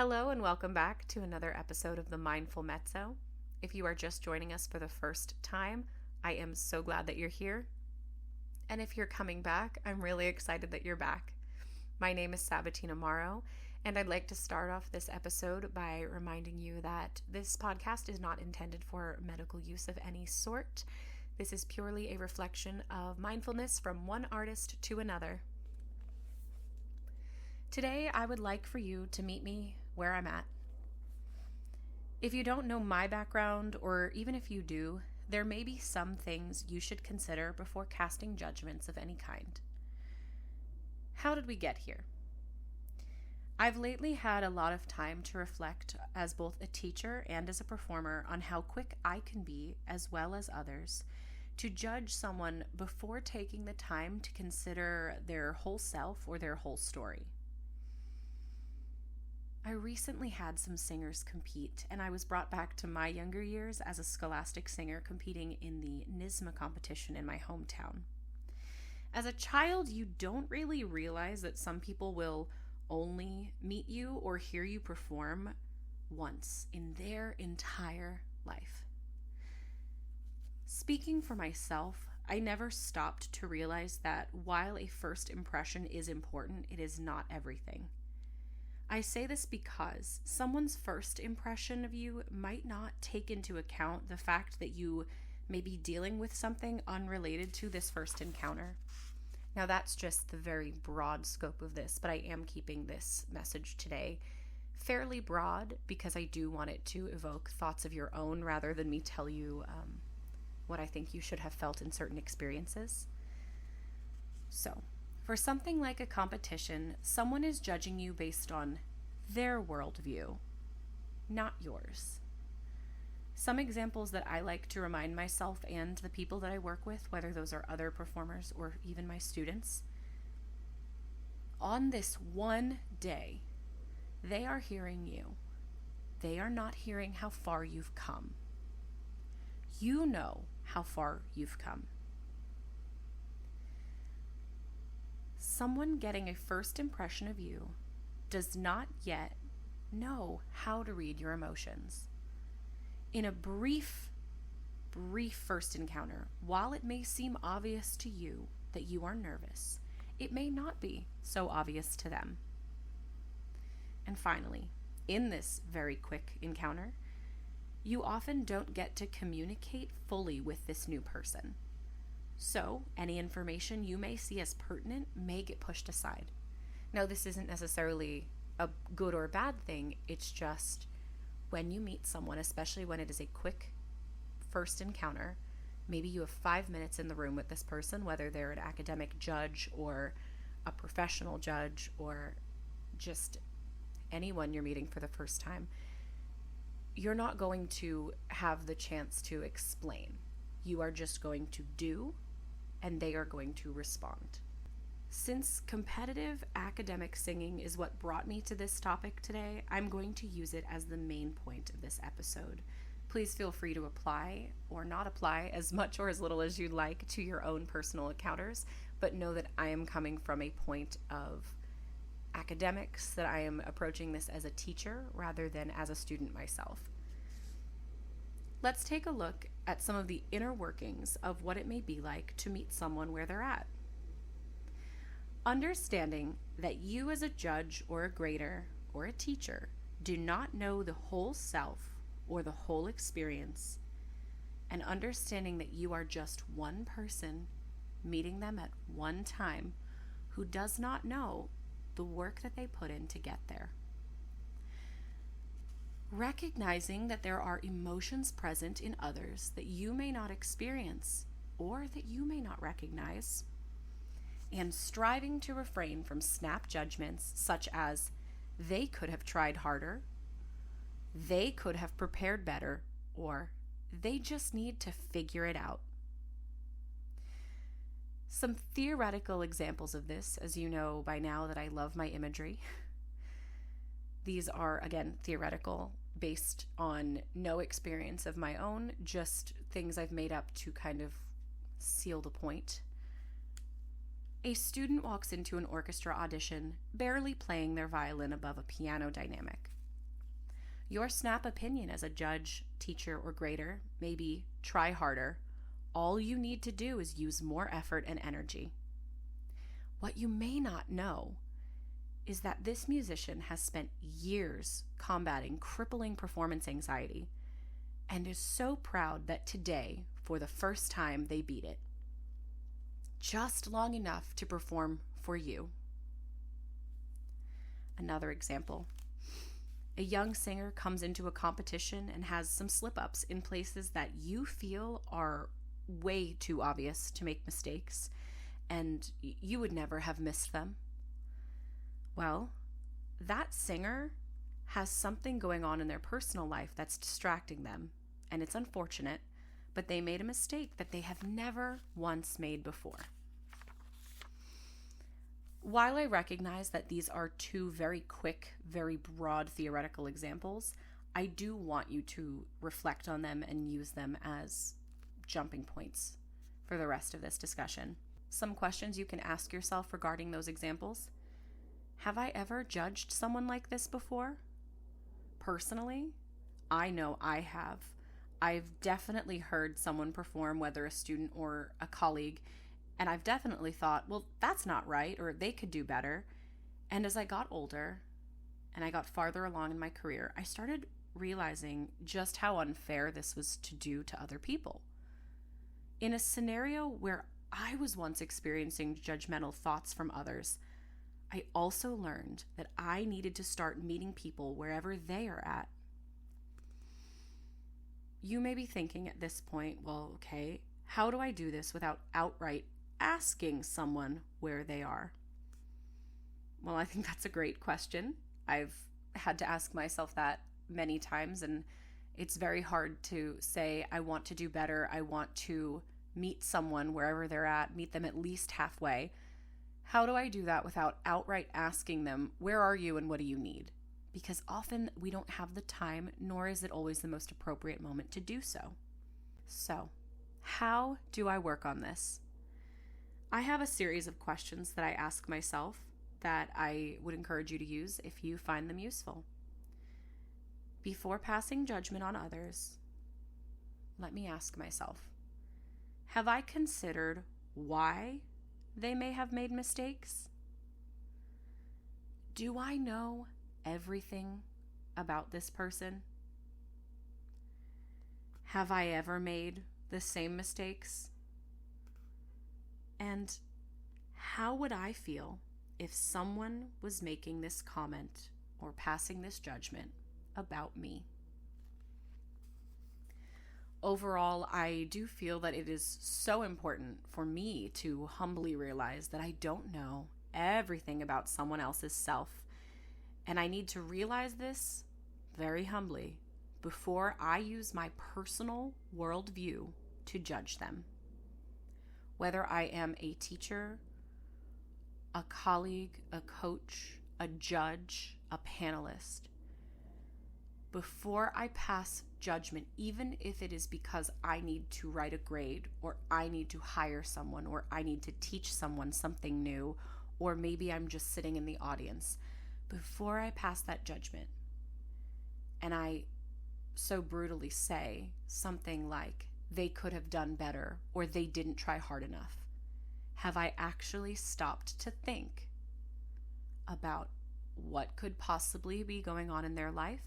Hello and welcome back to another episode of the Mindful Mezzo. If you are just joining us for the first time, I am so glad that you're here. And if you're coming back, I'm really excited that you're back. My name is Sabatina Morrow, and I'd like to start off this episode by reminding you that this podcast is not intended for medical use of any sort. This is purely a reflection of mindfulness from one artist to another. Today, I would like for you to meet me where I'm at. If you don't know my background, or even if you do, there may be some things you should consider before casting judgments of any kind. How did we get here? I've lately had a lot of time to reflect as both a teacher and as a performer on how quick I can be, as well as others, to judge someone before taking the time to consider their whole self or their whole story. I recently had some singers compete, and I was brought back to my younger years as a scholastic singer competing in the NYSSMA competition in my hometown. As a child, you don't really realize that some people will only meet you or hear you perform once in their entire life. Speaking for myself, I never stopped to realize that while a first impression is important, it is not everything. I say this because someone's first impression of you might not take into account the fact that you may be dealing with something unrelated to this first encounter. Now, that's just the very broad scope of this, but I am keeping this message today fairly broad because I do want it to evoke thoughts of your own rather than me tell you what I think you should have felt in certain experiences. So, for something like a competition, someone is judging you based on their worldview, not yours. Some examples that I like to remind myself and the people that I work with, whether those are other performers or even my students, on this one day, they are hearing you. They are not hearing how far you've come. You know how far you've come. Someone getting a first impression of you does not yet know how to read your emotions. In a brief first encounter, while it may seem obvious to you that you are nervous, it may not be so obvious to them. And finally, in this very quick encounter, you often don't get to communicate fully with this new person. So, any information you may see as pertinent may get pushed aside. Now, this isn't necessarily a good or bad thing. It's just when you meet someone, especially when it is a quick first encounter, maybe you have 5 minutes in the room with this person, whether they're an academic judge or a professional judge or just anyone you're meeting for the first time, you're not going to have the chance to explain. You are just going to do, and they are going to respond. Since competitive academic singing is what brought me to this topic today, I'm going to use it as the main point of this episode. Please feel free to apply or not apply as much or as little as you'd like to your own personal encounters, but know that I am coming from a point of academics, that I am approaching this as a teacher rather than as a student myself. Let's take a look at some of the inner workings of what it may be like to meet someone where they're at. Understanding that you as a judge or a grader or a teacher do not know the whole self or the whole experience, and understanding that you are just one person meeting them at one time who does not know the work that they put in to get there. Recognizing that there are emotions present in others that you may not experience or that you may not recognize, and striving to refrain from snap judgments such as they could have tried harder, they could have prepared better, or they just need to figure it out. Some theoretical examples of this, as you know by now that I love my imagery. These are, again, theoretical, based on no experience of my own, just things I've made up to kind of seal the point. A student walks into an orchestra audition, barely playing their violin above a piano dynamic. Your snap opinion as a judge, teacher, or grader may be try harder. All you need to do is use more effort and energy. What you may not know is that this musician has spent years combating crippling performance anxiety and is so proud that today, for the first time, they beat it. Just long enough to perform for you. Another example. A young singer comes into a competition and has some slip-ups in places that you feel are way too obvious to make mistakes, and you would never have missed them. Well, that singer has something going on in their personal life that's distracting them, and it's unfortunate, but they made a mistake that they have never once made before. While I recognize that these are two very quick, very broad theoretical examples, I do want you to reflect on them and use them as jumping points for the rest of this discussion. Some questions you can ask yourself regarding those examples. Have I ever judged someone like this before? Personally, I know I have. I've definitely heard someone perform, whether a student or a colleague, and I've definitely thought, well, that's not right, or they could do better. And as I got older and I got farther along in my career, I started realizing just how unfair this was to do to other people. In a scenario where I was once experiencing judgmental thoughts from others, I also learned that I needed to start meeting people wherever they are at. You may be thinking at this point, well, okay, how do I do this without outright asking someone where they are? Well, I think that's a great question. I've had to ask myself that many times, and it's very hard to say, I want to do better. I want to meet someone wherever they're at, meet them at least halfway. How do I do that without outright asking them, where are you and what do you need? Because often we don't have the time, nor is it always the most appropriate moment to do so. So, how do I work on this? I have a series of questions that I ask myself that I would encourage you to use if you find them useful. Before passing judgment on others, let me ask myself, have I considered why they may have made mistakes? Do I know everything about this person? Have I ever made the same mistakes? And how would I feel if someone was making this comment or passing this judgment about me? Overall, I do feel that it is so important for me to humbly realize that I don't know everything about someone else's self. And I need to realize this very humbly before I use my personal worldview to judge them. Whether I am a teacher, a colleague, a coach, a judge, a panelist, before I pass judgment, even if it is because I need to write a grade, or I need to hire someone, or I need to teach someone something new, or maybe I'm just sitting in the audience, before I pass that judgment, and I so brutally say something like, they could have done better, or they didn't try hard enough, have I actually stopped to think about what could possibly be going on in their life,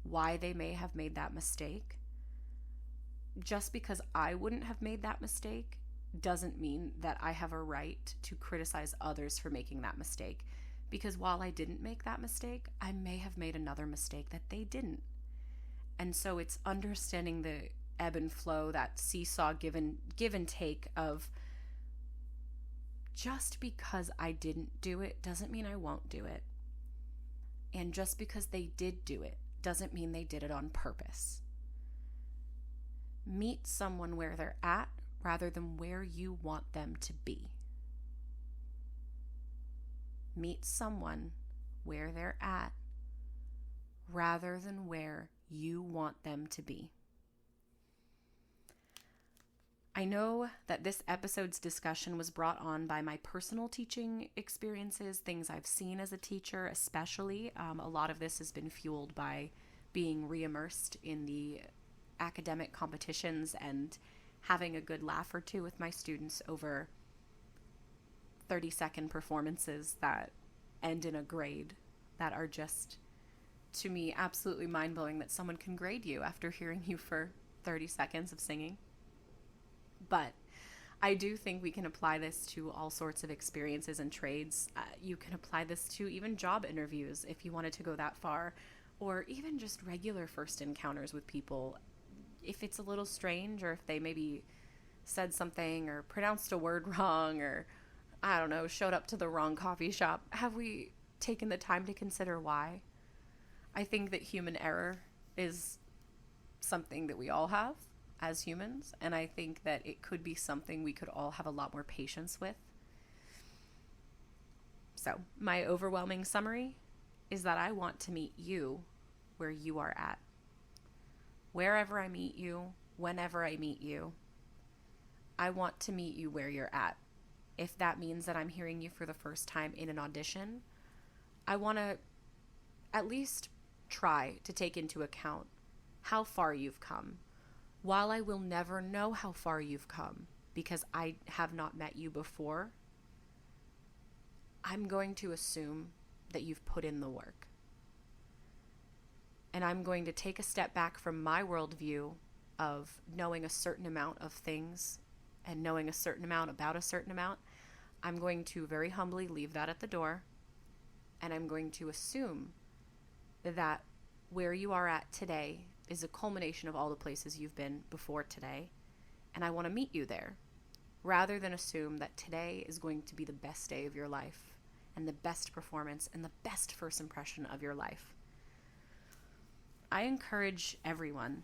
why they may have made that mistake? Just because I wouldn't have made that mistake doesn't mean that I have a right to criticize others for making that mistake. Because while I didn't make that mistake, I may have made another mistake that they didn't. And so it's understanding the ebb and flow, that seesaw give and take of, just because I didn't do it doesn't mean I won't do it. And just because they did do it doesn't mean they did it on purpose. Meet someone where they're at rather than where you want them to be. Meet someone where they're at rather than where you want them to be. I know that this episode's discussion was brought on by my personal teaching experiences, things I've seen as a teacher especially. A lot of this has been fueled by being re-immersed in the academic competitions and having a good laugh or two with my students over 30-second performances that end in a grade that are just, to me, absolutely mind-blowing that someone can grade you after hearing you for 30 seconds of singing. But I do think we can apply this to all sorts of experiences and trades. You can apply this to even job interviews if you wanted to go that far, or even just regular first encounters with people. If it's a little strange, or if they maybe said something or pronounced a word wrong, or I don't know, showed up to the wrong coffee shop, have we taken the time to consider why? I think that human error is something that we all have as humans, and I think that it could be something we could all have a lot more patience with. So, my overwhelming summary is that I want to meet you where you are at. Wherever I meet you, whenever I meet you, I want to meet you where you're at. If that means that I'm hearing you for the first time in an audition, I want to at least try to take into account how far you've come. While I will never know how far you've come because I have not met you before, I'm going to assume that you've put in the work. And I'm going to take a step back from my worldview of knowing a certain amount of things and knowing a certain amount about a certain amount. I'm going to very humbly leave that at the door, and I'm going to assume that where you are at today is a culmination of all the places you've been before today, and I want to meet you there, rather than assume that today is going to be the best day of your life and the best performance and the best first impression of your life. I encourage everyone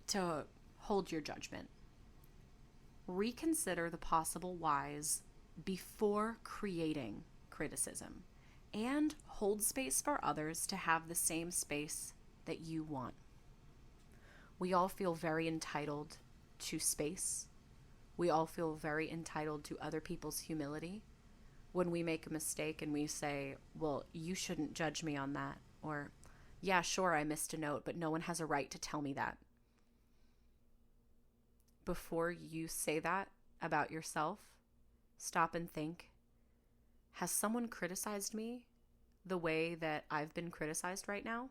to hold your judgment. Reconsider the possible whys before creating criticism, and hold space for others to have the same space that you want. We all feel very entitled to space. We all feel very entitled to other people's humility. When we make a mistake and we say, well, you shouldn't judge me on that, or, yeah, sure, I missed a note, but no one has a right to tell me that. Before you say that about yourself, stop and think, has someone criticized me the way that I've been criticized right now?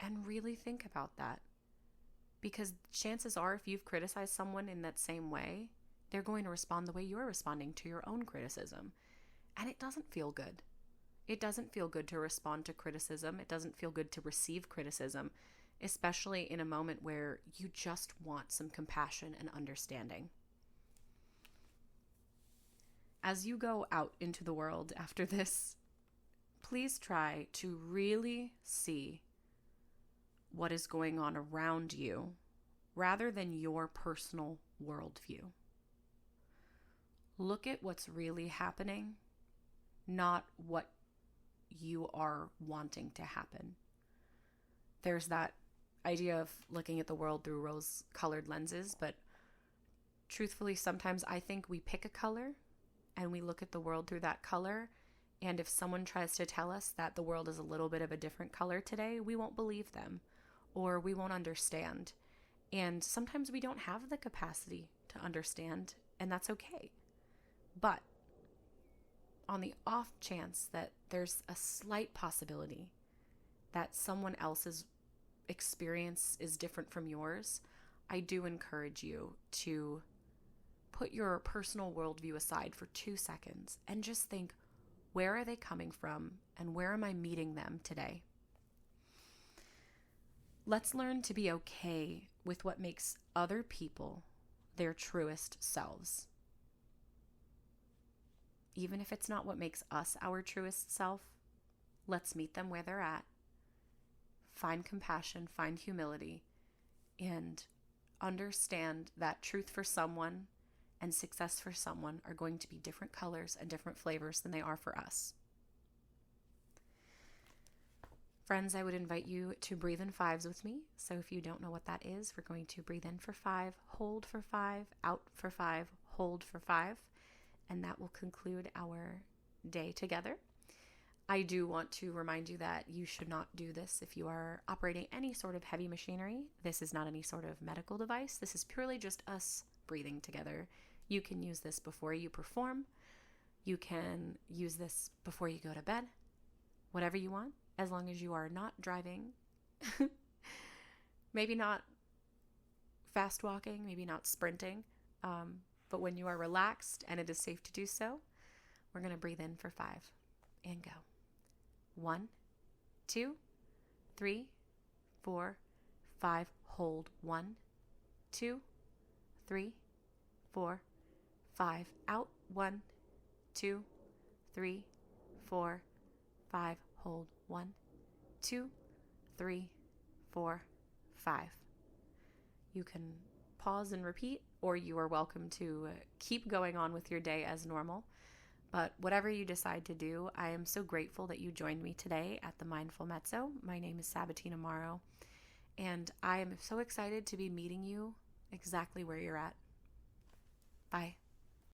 And really think about that. Because chances are, if you've criticized someone in that same way, they're going to respond the way you're responding to your own criticism. And it doesn't feel good. It doesn't feel good to respond to criticism. It doesn't feel good to receive criticism, especially in a moment where you just want some compassion and understanding. As you go out into the world after this, please try to really see what is going on around you rather than your personal worldview. Look at what's really happening, not what you are wanting to happen. There's that idea of looking at the world through rose-colored lenses, but truthfully, sometimes I think we pick a color and we look at the world through that color, and if someone tries to tell us that the world is a little bit of a different color today, we won't believe them, or we won't understand. And sometimes we don't have the capacity to understand, and that's okay. But on the off chance that there's a slight possibility that someone else's experience is different from yours, I do encourage you to put your personal worldview aside for 2 seconds and just think, where are they coming from and where am I meeting them today? Let's learn to be okay with what makes other people their truest selves. Even if it's not what makes us our truest self, let's meet them where they're at. Find compassion, find humility, and understand that truth for someone and success for someone are going to be different colors and different flavors than they are for us. Friends, I would invite you to breathe in 5s with me. So if you don't know what that is, we're going to breathe in for 5, hold for 5, out for 5, hold for 5, and that will conclude our day together. I do want to remind you that you should not do this if you are operating any sort of heavy machinery. This is not any sort of medical device. This is purely just us breathing together. You can use this before you perform. You can use this before you go to bed. Whatever you want, as long as you are not driving. Maybe not fast walking, maybe not sprinting. But when you are relaxed and it is safe to do so, we're going to breathe in for 5 and go. 1, 2, 3, 4, 5. Hold. 1, 2, 3, 4, 5. Out. 1, 2, 3, 4, 5. Hold. 1, 2, 3, 4, 5. You can pause and repeat, or you are welcome to keep going on with your day as normal. But whatever you decide to do, I am so grateful that you joined me today at the Mindful Mezzo. My name is Sabatina Morrow, and I am so excited to be meeting you exactly where you're at. Bye.